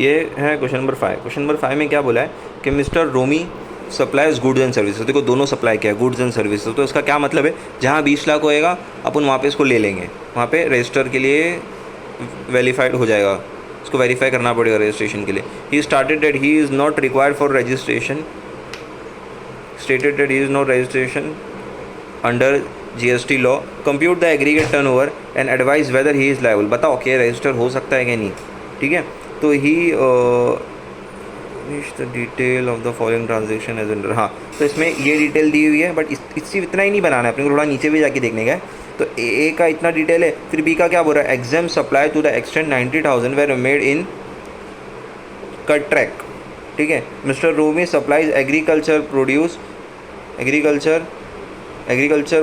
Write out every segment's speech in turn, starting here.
ये है question number 5। Question number 5 में क्या बोला है कि mister Romi supplies goods and services. देखो दोनों सप्लाई किया है, गुड्स एंड सर्विसेज। तो इसका क्या मतलब है, जहाँ 20 लाख होएगा अपन वहाँ पे इसको ले लेंगे, वहाँ पे रजिस्टर के लिए वेरीफाइड हो जाएगा, इसको वेरीफाई करना पड़ेगा रजिस्ट्रेशन के लिए। He started that he is not required for registration, stated that he is not registration under GST law, compute the aggregate turnover and advise weather he is liable. बताओ क्या register हो सकता है कि नहीं, ठीक है। तो ही the detail of the following transaction as under. हाँ, तो इसमें ये डिटेल दी हुई है, बट इससे इतना ही नहीं बनाना है, अपने को थोड़ा नीचे भी जाके देखने का है। तो ए का इतना डिटेल है, फिर बी का क्या बोल रहा है, exam supply to the extent 90,000 were made in contract, ठीक है। Mister Romi supplies agriculture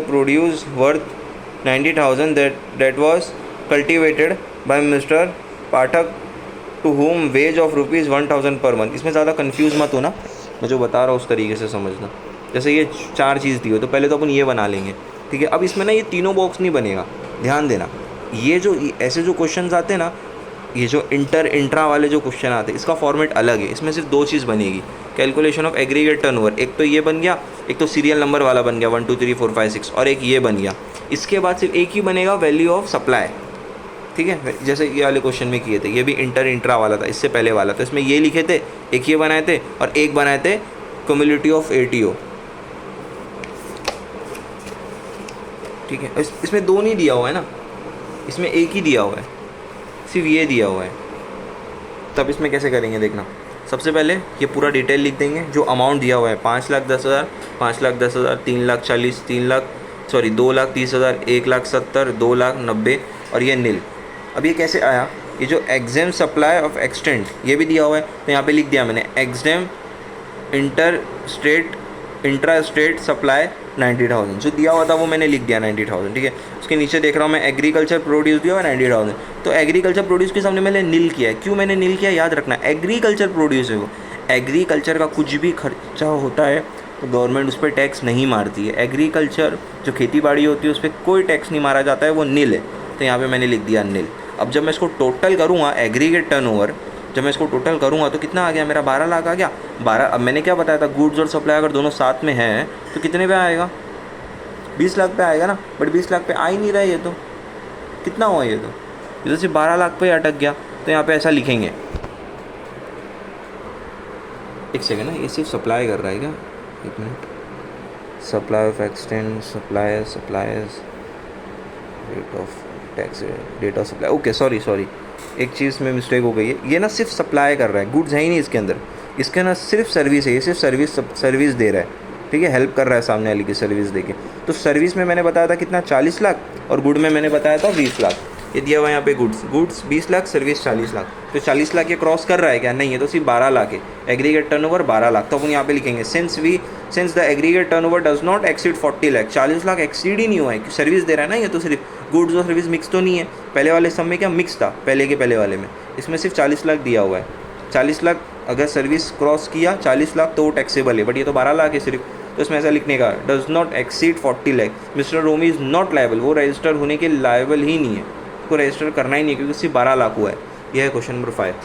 produce worth 90,000 that was cultivated by Mr. Pathak to whom wages of ₹1,000 per month. इसमें ज़्यादा कंफ्यूज मत होना, मैं जो बता रहा हूँ उस तरीके से समझना। जैसे ये 4 चीज़ दी हो तो पहले तो अपन ये बना लेंगे, ठीक है। अब इसमें ना ये तीनों बॉक्स नहीं बनेगा, ध्यान देना। ये जो ऐसे जो क्वेश्चन आते हैं ना, ये जो इंट्रा वाले जो क्वेश्चन आते हैं, इसका फॉर्मेट अलग है। इसमें सिर्फ 2 चीज़ बनेगी, कैलकुलेशन ऑफ एग्रीगेट टर्नओवर, एक तो ये बन गया, एक तो सीरियल नंबर वाला बन गया 1 2 3 4 5 6, और एक ये बन गया। इसके बाद सिर्फ एक ही बनेगा, वैल्यू ऑफ सप्लाई, ठीक है। जैसे ये वाले क्वेश्चन में किए थे, ये भी इंट्रा वाला था, इससे पहले वाला। तो इसमें ये लिखे थे, एक ये बनाए थे, और एक बनाए थे क्युमुलेटिव ऑफ ATO, ठीक है। इसमें 2 नहीं दिया हुआ है ना, इसमें एक ही दिया हुआ है, सिर्फ ये दिया हुआ है। तब इसमें कैसे करेंगे देखना। सबसे पहले ये पूरा डिटेल लिख देंगे, जो अमाउंट दिया हुआ है 5,10,000, 5,10,000, 3,40,000, 2,30,000, 1,70,000, 2,90,000 और ये नील। अब ये कैसे आया, ये जो एग्जाम सप्लाई ऑफ एक्सटेंट ये भी दिया हुआ है, तो यहाँ पे लिख दिया मैंने एग्जाम इंट्रा स्टेट सप्लाई 90,000, जो दिया हुआ था वो मैंने लिख दिया 90,000, ठीक है। उसके नीचे देख रहा हूँ मैं एग्रीकल्चर प्रोड्यूस दिया हुआ 90,000, तो एग्रीकल्चर प्रोड्यूस के सामने मैंने नील किया है। क्यों मैंने नील किया, याद रखना, एग्रीकल्चर प्रोड्यूस है वो। एग्रीकल्चर का कुछ भी खर्चा होता है तो गवर्नमेंट उस पर टैक्स नहीं मारती है। एग्रीकल्चर जो खेती बाड़ी होती है उस पर कोई टैक्स नहीं मारा जाता है, वो नील है, तो यहाँ पर मैंने लिख दिया नील। अब जब मैं इसको टोटल करूँगा एग्रीगेट टर्नओवर, जब मैं इसको टोटल करूँगा तो कितना आ गया मेरा, 12 लाख आ गया। 12, अब मैंने क्या बताया था, गुड्स और सप्लाई अगर दोनों साथ में हैं तो कितने पे आएगा, 20 लाख पे आएगा ना। बट 20 लाख पे आ ही नहीं रहा है, ये तो कितना हुआ, ये तो सिर्फ 12 लाख पे अटक गया। तो यहाँ पे ऐसा लिखेंगे, एक सेकेंड ना, ये सिर्फ सप्लाई कर रहा है क्या, एक minute. Supply of extent suppliers rate of tax, date of supply, okay sorry एक चीज़ में मिस्टेक हो गई है। ये ना सिर्फ सप्लाई कर रहा है, गुड्स है ही नहीं इसके अंदर, इसके ना सिर्फ सर्विस है, ये सिर्फ सर्विस दे रहा है, ठीक है। हेल्प कर रहा है सामने वाले की सर्विस देके। तो सर्विस में मैंने बताया था कितना, 40 लाख, और गुड में मैंने बताया था 20 लाख। ये दिया हुआ यहाँ पे गुड्स 20 लाख, सर्विस 40 लाख। तो 40 लाख ये क्रॉस कर रहा है क्या, नहीं, ये तो सिर्फ 12 लाख है। एग्रीगेट टर्नओवर 12 लाख, तो अपन यहाँ पे लिखेंगे since the aggregate turnover does not exceed 40 lakh, 40 lakh exceed ही नहीं हुआ है, सर्विस दे रहा है ना, ये तो सिर्फ गुड्स और सर्विस मिक्स तो नहीं है। पहले वाले सब में क्या मिक्स था, पहले वाले में, इसमें सिर्फ 40 लाख दिया हुआ है। 40 लाख अगर सर्विस क्रॉस किया 40 लाख तो वो टैक्सेबल है, बट ये तो 12 लाख है सिर्फ। तो इसमें ऐसा लिखने का, does not exceed 40 lakh, mister Romi is not liable, वो रजिस्टर होने के लायबल ही नहीं है, उसको रजिस्टर करना ही नहीं है क्योंकि सिर्फ 12 लाख हुआ है। यह है क्वेश्चन नंबर 5।